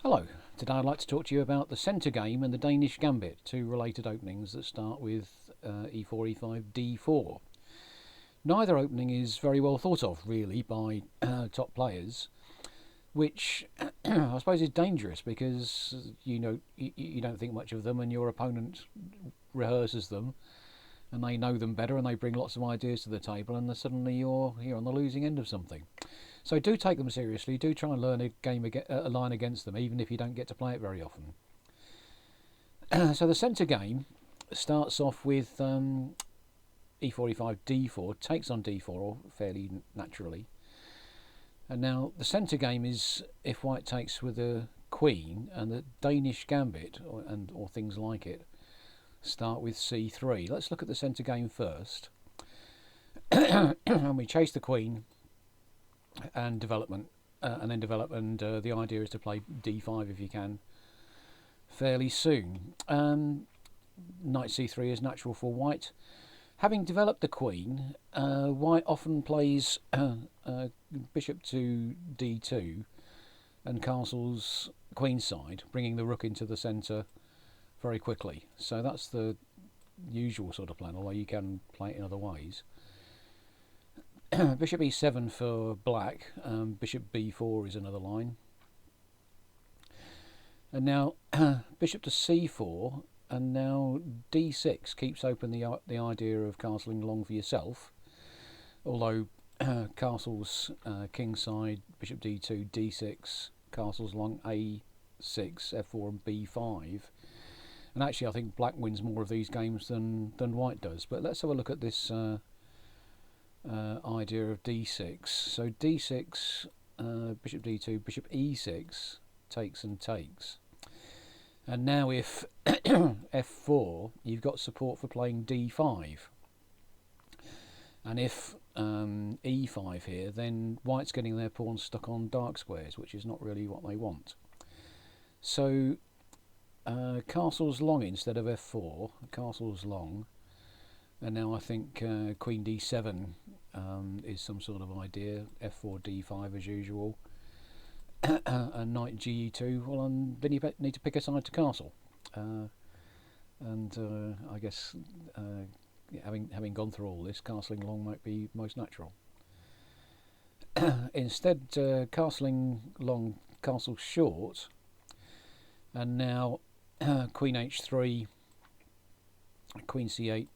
Hello, today I'd like to talk to you about the centre game and the Danish Gambit, two related openings that start with e4, e5, d4. Neither opening is very well thought of, really, by top players, which I suppose is dangerous because you don't think much of them and your opponent rehearses them and they know them better and they bring lots of ideas to the table and then suddenly you're on the losing end of something. So do take them seriously. Do try and learn a line against them, even if you don't get to play it very often. So the centre game starts off with e4, e5, d4, takes on d4 fairly naturally. And now the centre game is if white takes with a queen, and the Danish Gambit or things like it start with c3. Let's look at the centre game first. And we chase the queen and development, and then develop, and the idea is to play d5 if you can fairly soon. Knight c3 is natural for white. Having developed the queen, white often plays bishop to d2 and castles queenside, bringing the rook into the centre very quickly. So that's the usual sort of plan, although you can play it in other ways. Bishop e7 for black, bishop b4 is another line. And now bishop to c4, and now d6 keeps open the idea of castling long for yourself, although castles kingside, bishop d2, d6, castles long a6, f4 and b5. And actually I think black wins more of these games than white does. But let's have a look at this idea of d6. So d6, bishop d2, bishop e6, takes and takes. And now if f4, you've got support for playing d5. And if e5 here, then white's getting their pawns stuck on dark squares, which is not really what they want. So castles long instead of f4, castles long. And now I think queen d7 is some sort of idea, f4, d5 as usual, and knight ge2. Well, then you need to pick a side to castle, and I guess having gone through all this, castling long might be most natural. Instead, castling long, castle short, and now queen h3, queen c8,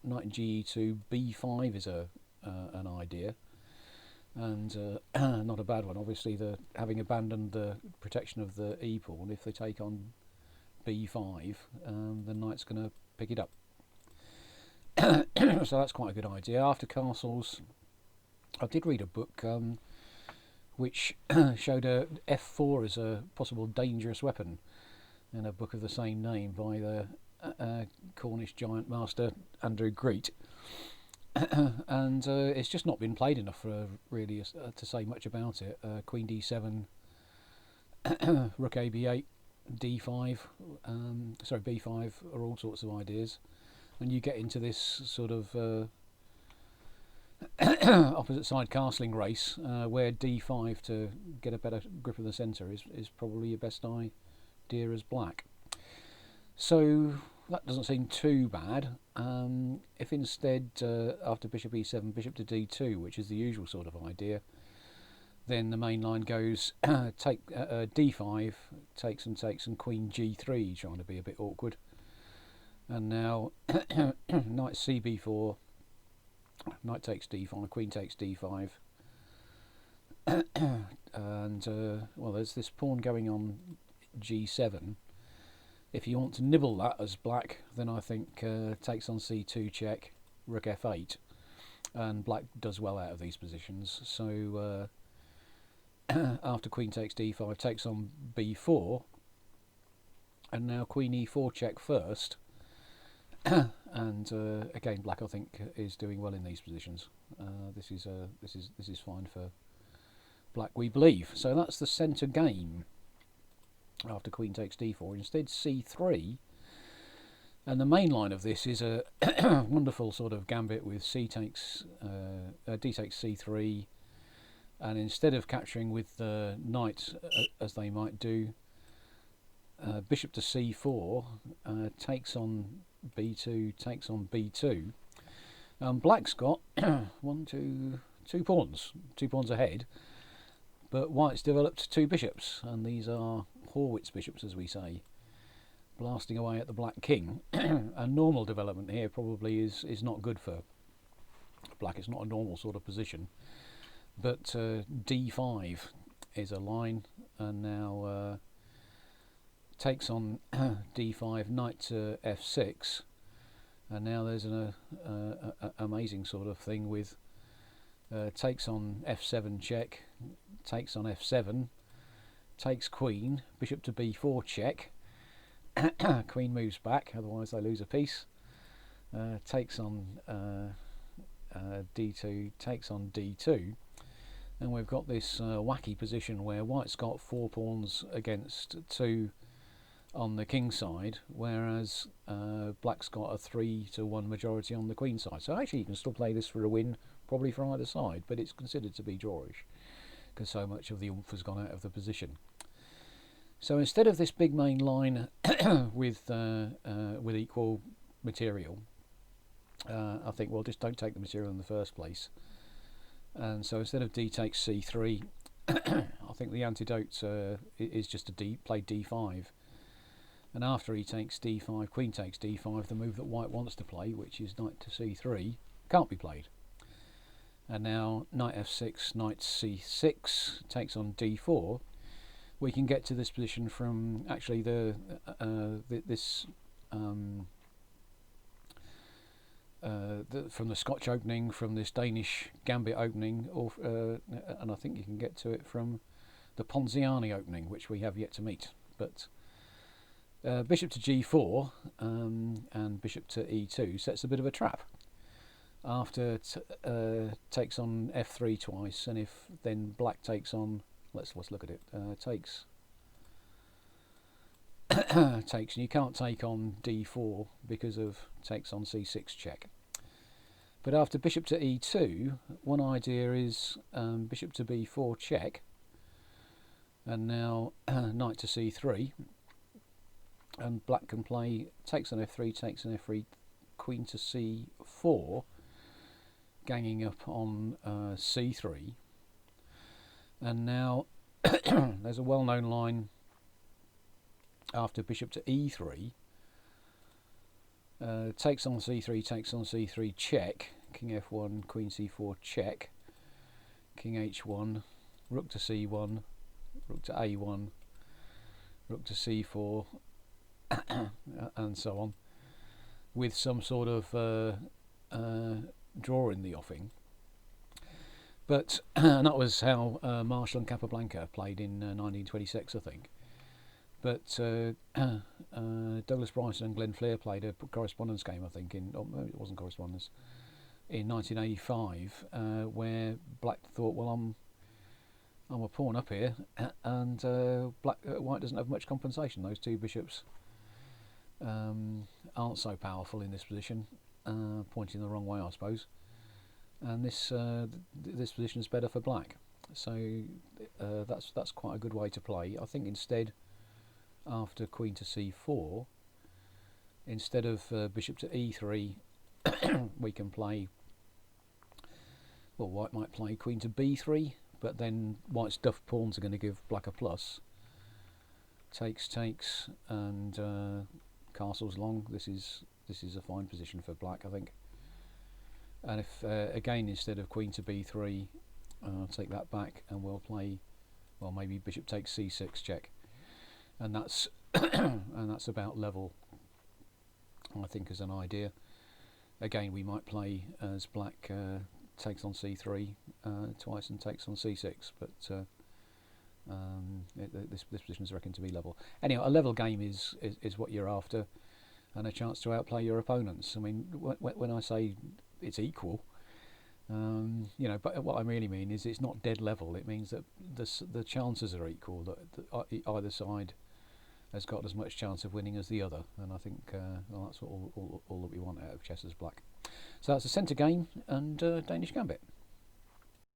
knight ge2, b5 is an idea, and not a bad one. Obviously, having abandoned the protection of the e pawn, if they take on b5, the knight's going to pick it up. So that's quite a good idea. After castles, I did read a book which showed f4 as a possible dangerous weapon, in a book of the same name by the Cornish giant master Andrew Greet. And it's just not been played enough for really to say much about it. Queen d7, rook ab8, d5, sorry, b5 are all sorts of ideas, and you get into this sort of opposite side castling race where d5 to get a better grip of the centre is probably your best idea as black. So that doesn't seem too bad. If instead after bishop e7, bishop to d2, which is the usual sort of idea, then the main line goes take d5, takes and takes, and queen g3, trying to be a bit awkward. And now knight cb4, knight takes d5, queen takes d5, and well, there's this pawn going on g7. If you want to nibble that as black, then I think takes on c2 check, rook f8, and black does well out of these positions. So after queen takes d5, takes on b4, and now queen e4 check first. And again, black I think is doing well in these positions. This is fine for black, we believe. So that's the centre game. After queen takes d4, instead c3, and the main line of this is a wonderful sort of gambit with d takes c3, and instead of capturing with the knight as they might do, bishop to c4 takes on b2, takes on b2. Black's got two pawns ahead, but white's developed two bishops, and these are Horwitz bishops, as we say, blasting away at the black king. A normal development here probably is not good for black. It's not a normal sort of position, but d5 is a line, and now takes on d5, knight to f6, and now there's an amazing sort of thing with takes on f7 check, takes on f7, takes queen, bishop to b4 check, queen moves back, otherwise they lose a piece, takes on d2, takes on d2, and we've got this wacky position where white's got 4 pawns against 2 on the king side, whereas black's got a 3-1 majority on the queen side. So actually you can still play this for a win, probably for either side, but it's considered to be drawish because so much of the oomph has gone out of the position. So instead of this big main line with equal material, I think, well, just don't take the material in the first place. And so instead of d takes c3, I think the antidote is just to play d5. And after he takes d5, queen takes d5, the move that white wants to play, which is knight to c3, can't be played. And now knight f6, knight c6, takes on d4. We can get to this position from actually from the Scotch opening, from this Danish Gambit opening, or and I think you can get to it from the Ponziani opening, which we have yet to meet. But bishop to g4 and bishop to e2 sets a bit of a trap. After takes on f3 twice, and if then black takes on, let's look at it, takes, and you can't take on d4 because of takes on c6 check. But after bishop to e2, one idea is bishop to b4 check, and now knight to c3, and black can play takes on f3, takes on f3, queen to c4, ganging up on c3, and now there's a well-known line after bishop to e3, takes on c3, takes on c3 check, king f1, queen c4 check, king h1, rook to c1, rook to a1, rook to c4, and so on, with some sort of draw in the offing. But and that was how Marshall and Capablanca played in 1926, I think. But Douglas Bryson and Glenn Fleer played a correspondence game, I think, it wasn't correspondence, in 1985, where black thought, well, I'm a pawn up here, and white doesn't have much compensation. Those two bishops aren't so powerful in this position, pointing the wrong way, I suppose. And this position is better for black. So that's quite a good way to play. I think instead, after queen to c4, instead of bishop to e3, we can play, well, white might play queen to b3, but then white's duff pawns are going to give black a plus. Takes, and castle's long. This is a fine position for black, I think. And if again, instead of queen to b3, take that back, and we'll play, well, maybe bishop takes c6 check, and that's and that's about level, I think, as an idea. Again, we might play as black takes on c3 twice and takes on c6, but this position is reckoned to be level. Anyway, a level game is what you're after, and a chance to outplay your opponents. I mean, when I say it's equal, you know, but what I really mean is it's not dead level. It means that the chances are equal, that either side has got as much chance of winning as the other, and I think well, that's all that we want out of chess as black. So that's the centre game and Danish Gambit.